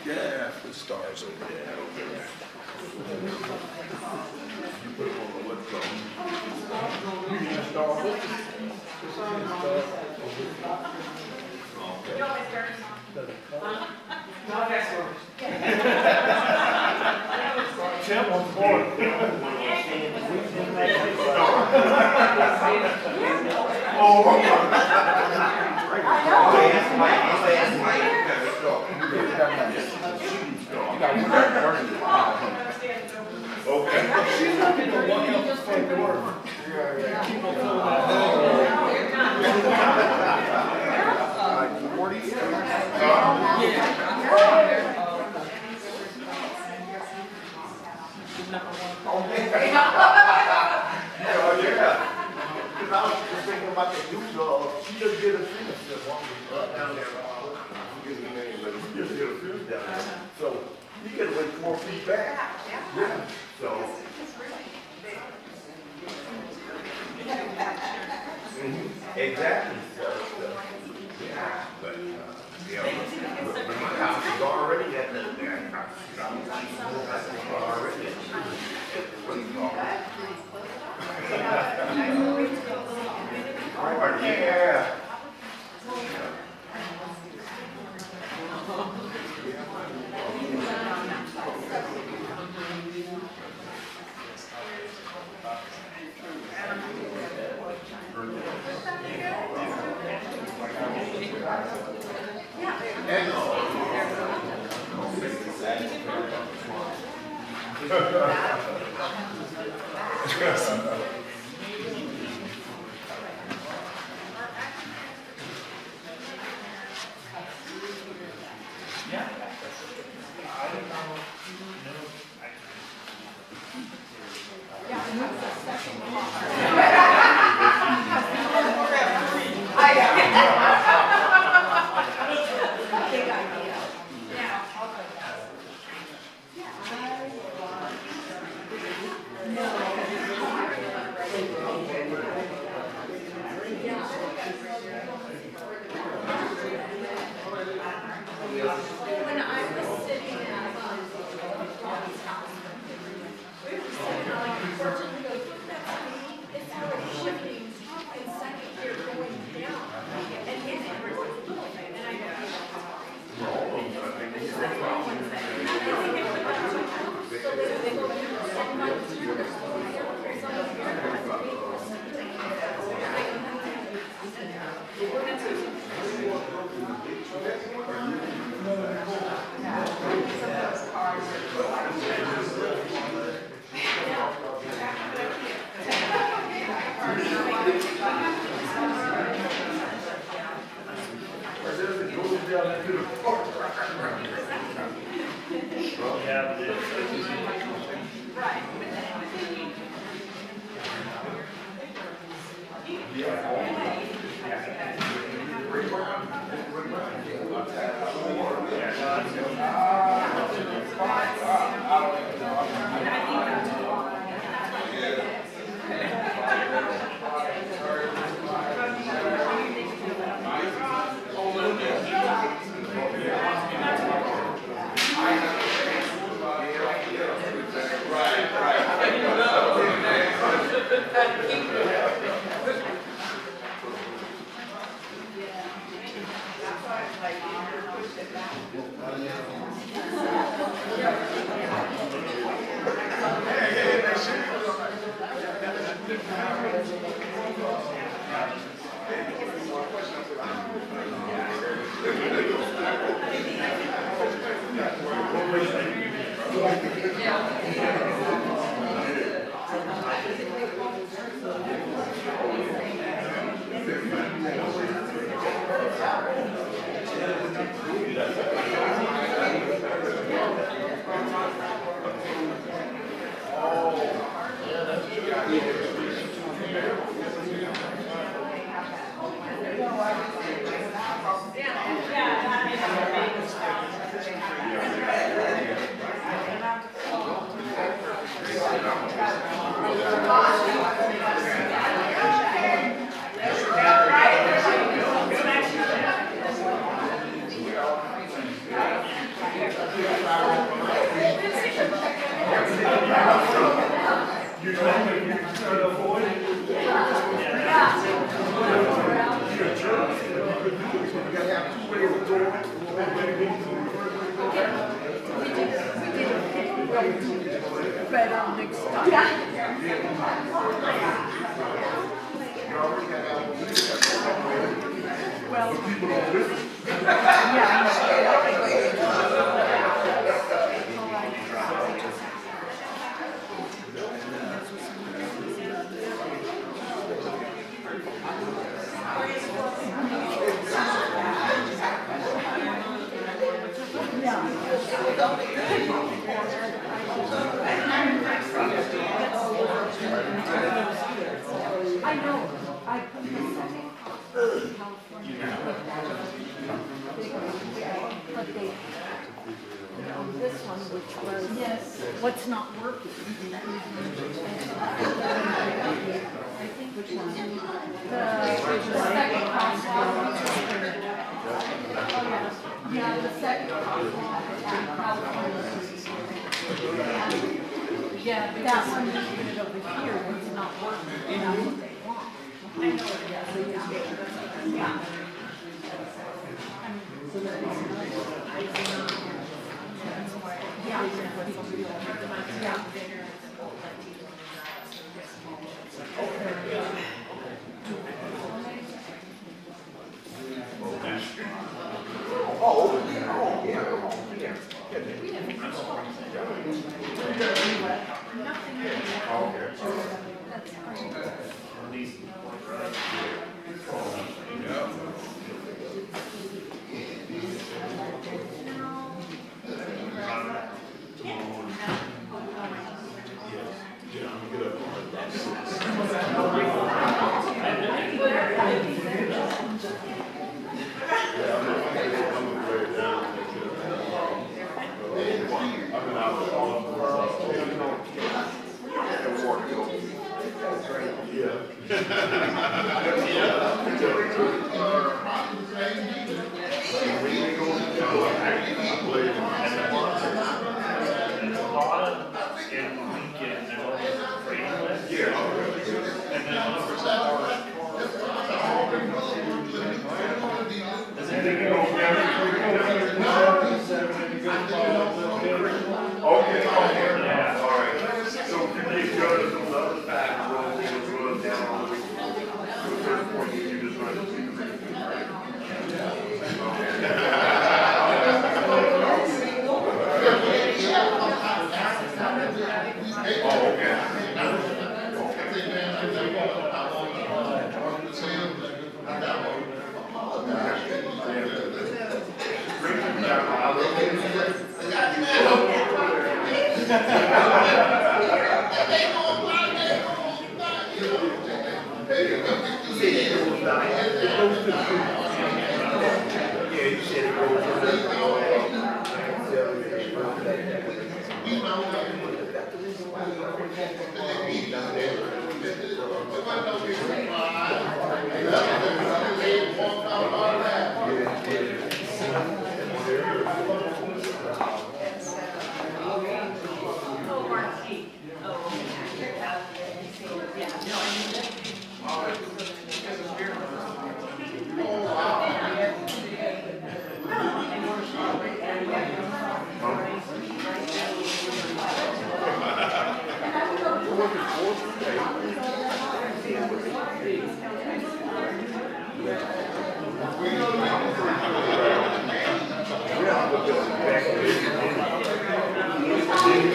H: Yeah, the stars over there.
R: You put them on the left side. You can start with
O: You know my stars? No, that's yours.
R: Tim was born. She's looking to walk out the front door. Because I was just thinking about the news, she just did a finish down there. She just did a finish down there. So he could went 4 feet back. Yeah. So. Exactly. Yeah, but my house is already at the already yeah.
N: What's not working? The second crosswalk. Yeah, the second crosswalk. Yeah, that one is good over here, it's not working. That's what they want. I know it is. Yeah.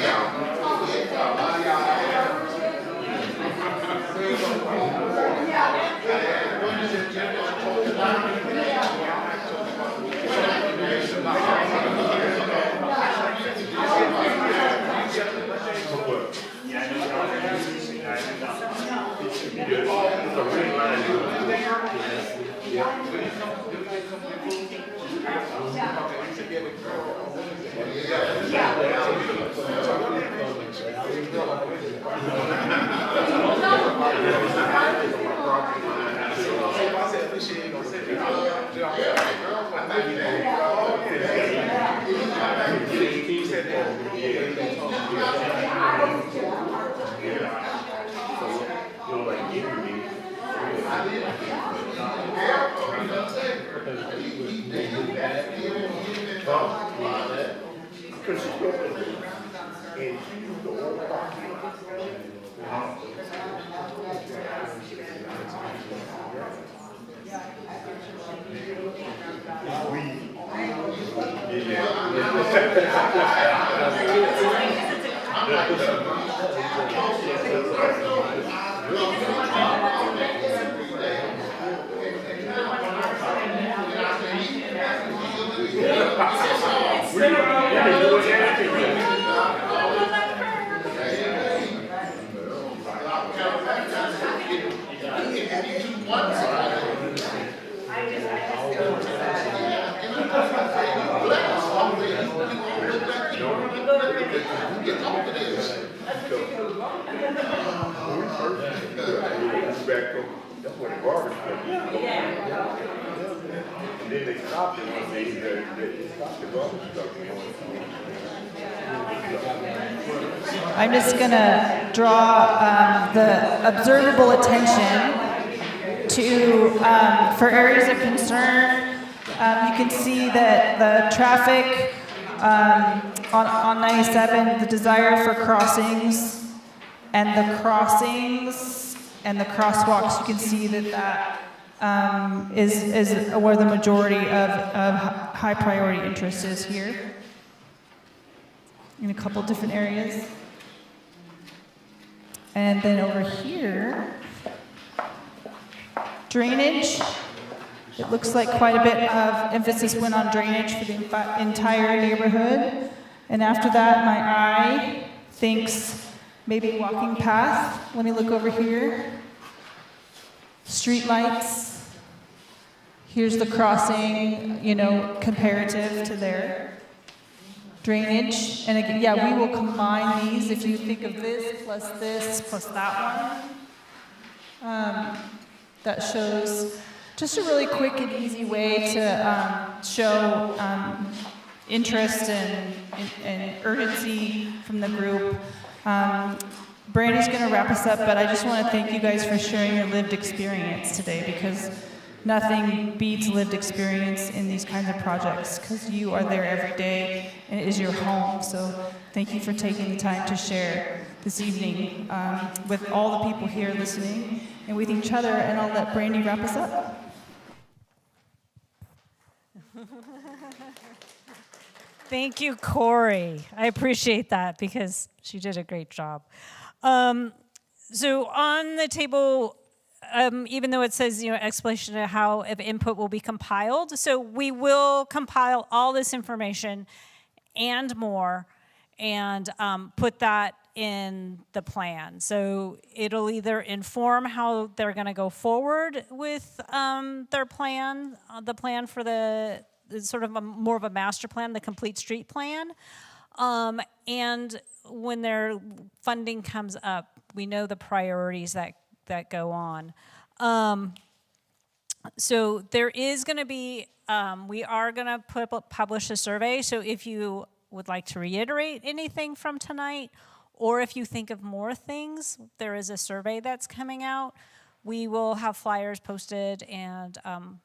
R: Yeah. That's where the garbage truck is. And then they stopped it one day, they stopped the garbage truck.
B: I'm just going to draw the observable attention to, for areas of concern. You can see that the traffic on 97, the desire for crossings, and the crossings and the crosswalks, you can see that is where the majority of high priority interest is here in a couple different areas. And then over here, drainage. It looks like quite a bit of emphasis went on drainage for the entire neighborhood. And after that, my eye thinks maybe walking path. Let me look over here. Street lights. Here's the crossing, you know, comparative to there. Drainage. And again, yeah, we will combine these. If you think of this plus that one. That shows just a really quick and easy way to show interest and urgency from the group. Brandy's going to wrap us up, but I just want to thank you guys for sharing your lived experience today, because nothing beats lived experience in these kinds of projects, because you are there every day and it is your home. So thank you for taking the time to share this evening with all the people here listening and with each other, and I'll let Brandy wrap us up.
A: Thank you, Corey. I appreciate that because she did a great job. So on the table, even though it says, you know, explanation of how if input will be compiled, so we will compile all this information and more and put that in the plan. So it'll either inform how they're going to go forward with their plan, the plan for the sort of more of a master plan, the complete street plan. And when their funding comes up, we know the priorities that go on. So there is going to be, we are going to publish a survey. So if you would like to reiterate anything from tonight, or if you think of more things, there is a survey that's coming out. We will have flyers posted, and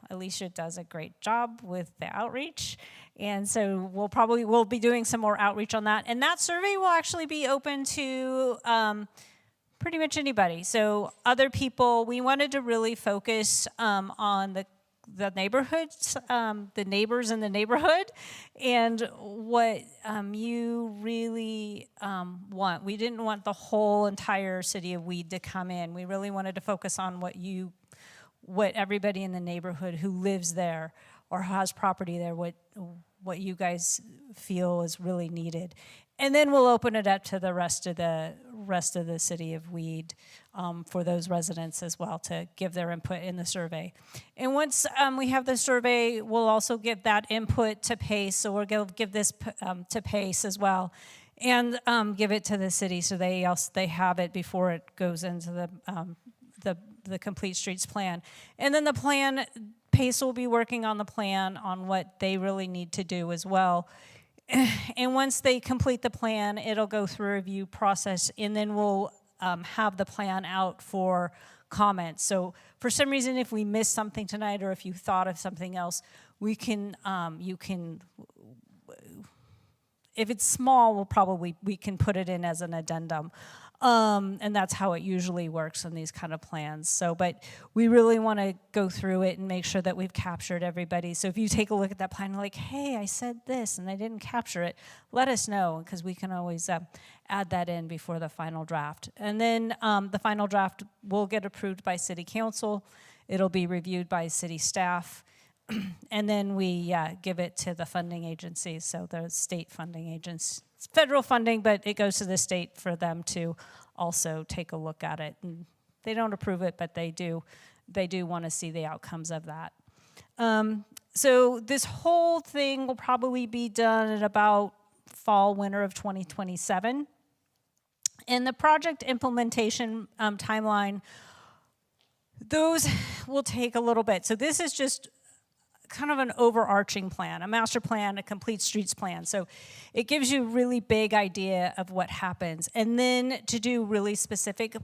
A: Alicia does a great job with the outreach. And so we'll be doing some more outreach on that. And that survey will actually be open to pretty much anybody. So other people, we wanted to really focus on the neighborhoods, the neighbors in the neighborhood, and what you really want. We didn't want the whole entire city of Weed to come in. We really wanted to focus on what everybody in the neighborhood who lives there or has property there, what you guys feel is really needed. And then we'll open it up to the rest of the city of Weed for those residents as well to give their input in the survey. And once we have the survey, we'll also give that input to PACE. So we're going to give this to PACE as well, and give it to the city so they have it before it goes into the Complete Streets plan. And then the plan, PACE will be working on the plan on what they really need to do as well. And once they complete the plan, it'll go through a review process, and then we'll have the plan out for comments. So for some reason, if we missed something tonight, or if you thought of something else, we can, you can, if it's small, we can put it in as an addendum. And that's how it usually works in these kind of plans. So, but we really want to go through it and make sure that we've captured everybody. So if you take a look at that plan, like, hey, I said this and I didn't capture it, let us know, because we can always add that in before the final draft. And then the final draft will get approved by City Council. It'll be reviewed by city staff. And then we give it to the funding agencies, so the state funding agents. It's federal funding, but it goes to the state for them to also take a look at it. And they don't approve it, but they do want to see the outcomes of that. So this whole thing will probably be done at about fall, winter of 2027. And the project implementation timeline, those will take a little bit. So this is just kind of an overarching plan, a master plan, a complete streets plan. So it gives you a really big idea of what happens. And then to do really specific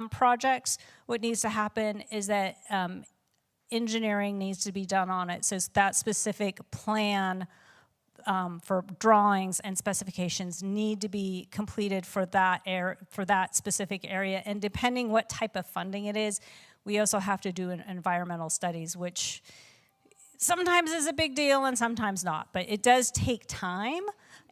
A: projects, what needs to happen is that engineering needs to be done on it. So that specific plan for drawings and specifications need to be completed for that specific area. And depending what type of funding it is, we also have to do environmental studies, which sometimes is a big deal and sometimes not, but it does take time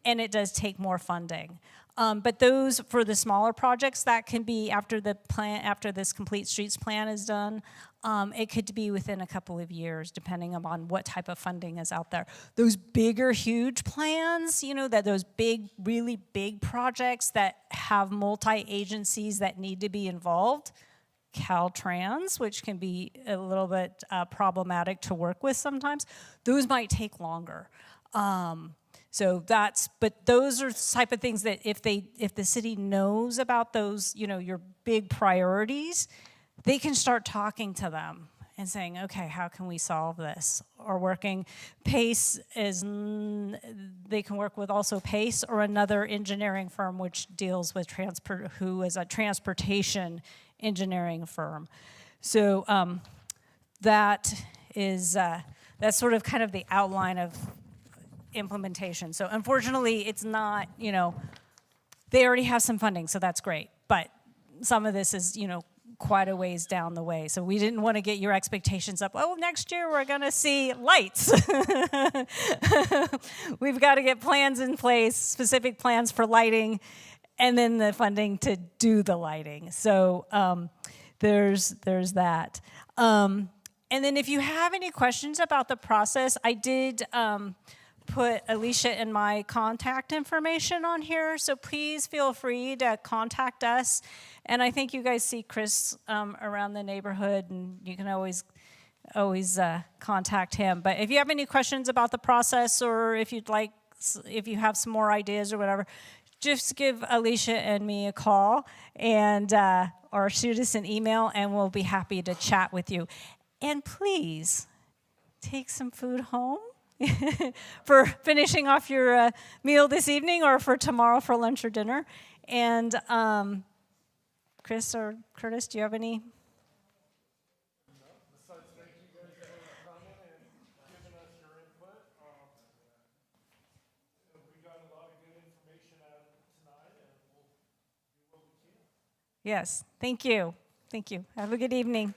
A: and it does take more funding. But those, for the smaller projects, that can be after this Complete Streets plan is done. It could be within a couple of years, depending upon what type of funding is out there. Those bigger, huge plans, those big, really big projects that have multi-agencies that need to be involved, Caltrans, which can be a little bit problematic to work with sometimes, those might take longer. But those are the type of things that if the city knows about those, your big priorities, they can start talking to them and saying, okay, how can we solve this? Or working, PACE they can work with also PACE or another engineering firm which deals with who is a transportation engineering firm. So that's sort of kind of the outline of implementation. So unfortunately, it's not, they already have some funding, so that's great. But some of this is, quite a ways down the way. So we didn't want to get your expectations up. Oh, next year we're going to see lights. We've got to get plans in place, specific plans for lighting, and then the funding to do the lighting. So there's that. And then if you have any questions about the process, I did put Alicia and my contact information on here, so please feel free to contact us. And I think you guys see Chris around the neighborhood, and you can always contact him. But if you have any questions about the process, or if you have some more ideas or whatever, just give Alicia and me a call, and or shoot us an email, and we'll be happy to chat with you. And please take some food home for finishing off your meal this evening, or for tomorrow for lunch or dinner. And Chris or Curtis, do you have any?
Q: Besides, thank you guys for coming and giving us your input. We got a lot of good information out of it tonight, and we'll do what we can.
A: Yes, thank you. Thank you. Have a good evening.